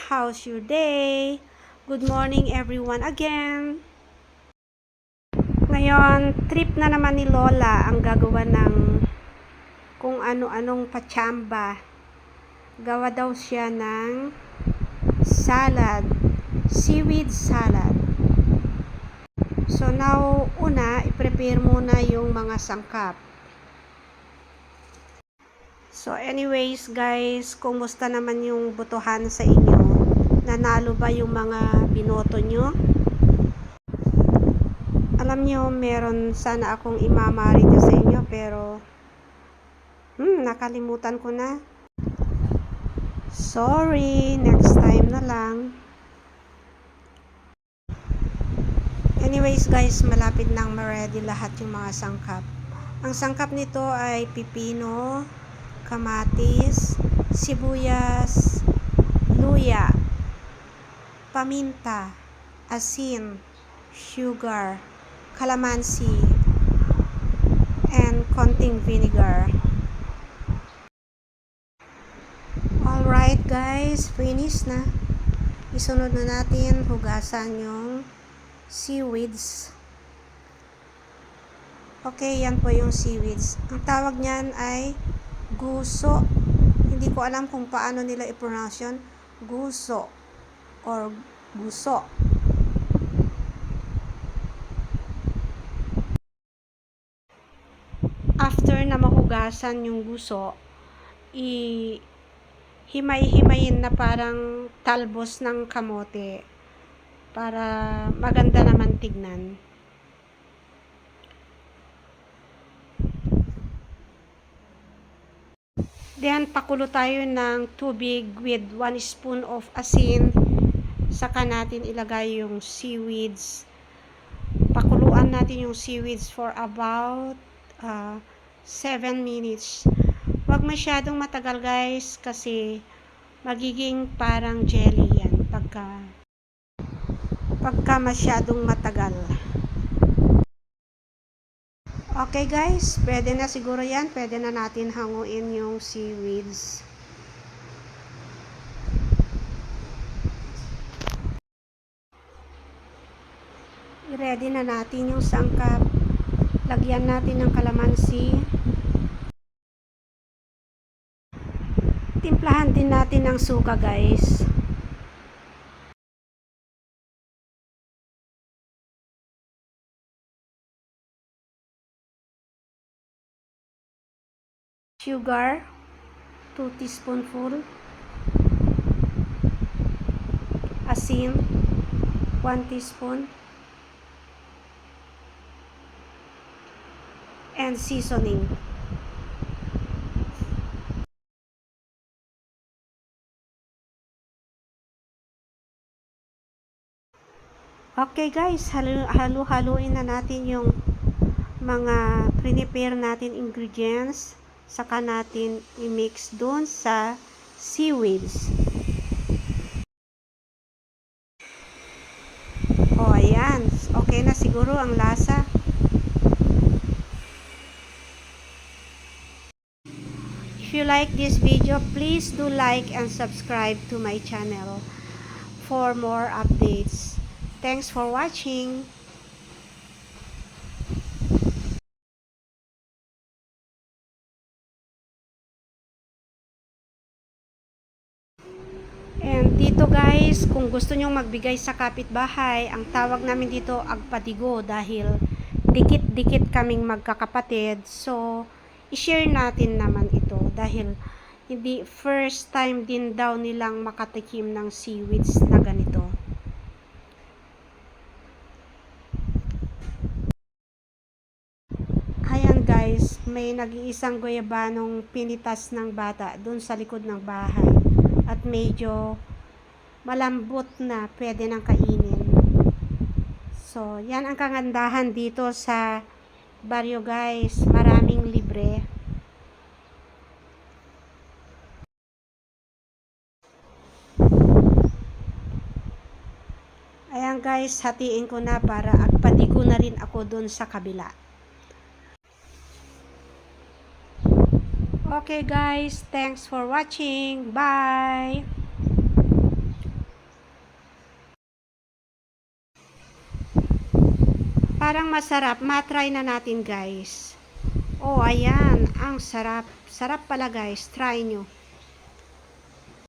How's your day? Good morning everyone again. Ngayon, trip na naman ni Lola ang gagawa ng kung ano-anong pachamba. Gawa daw siya ng salad, seaweed salad. So now, i-prepare muna yung mga sangkap. So anyways guys, kumusta naman yung botohan sa inyo? Nanalo ba yung mga binoto nyo? Alam nyo, meron sana akong imama rito sa inyo pero nakalimutan ko na. Sorry, next time na lang. Anyways guys, malapit nang ma-ready lahat yung mga sangkap. Ang sangkap nito ay pipino, kamatis, sibuyas, luya, paminta, asin, sugar, calamansi, and konting vinegar. Alright guys, finish na. Isunod na natin, hugasan yung seaweeds. Okay, yan po yung seaweeds. Ang tawag niyan ay guso. Hindi ko alam kung paano nila i-pronounce yun. Guso or guso. After na mahugasan yung guso, himay-himayin na parang talbos ng kamote para maganda naman tignan. Then, pakulo tayo ng tubig with 1 spoon of asin. Saka natin ilagay yung seaweeds. Pakuluan natin yung seaweeds for about 7 minutes. Huwag masyadong matagal guys kasi magiging parang jelly yan pagka masyadong matagal. Okay guys, pwede na siguro yan. Pwede na natin hanguin yung seaweeds. I-ready na natin yung sangkap. Lagyan natin ng kalamansi. Timplahan din natin ng suka guys. Sugar, 2 teaspoonful. Asin, 1 teaspoon. And seasoning. Okay guys, halu-haluin na natin yung mga prepare natin ingredients. Saka natin i-mix doon sa seaweeds. O, ayan. Okay na siguro ang lasa. If you like this video, please do like and subscribe to my channel for more updates. Thanks for watching. And dito guys, kung gusto nyong magbigay sa kapitbahay, ang tawag namin dito agpadigo dahil dikit-dikit kaming magkakapatid. So, i-share natin naman ito dahil hindi first time din daw nilang makatikim ng seaweeds na ganito. Ayan guys, may nag-iisang guyabanong pinitas ng bata dun sa likod ng bahay. At medyo malambot na, pwede nang kainin. So, yan ang kagandahan dito sa baryo guys. Maraming libre. Ayan guys, hatiin ko na para agpadigo na rin ako dun sa kabila. Okay guys, thanks for watching. Bye! Parang masarap. Matry na natin, guys. Oh, ayan. Ang sarap. Sarap pala, guys. Try nyo.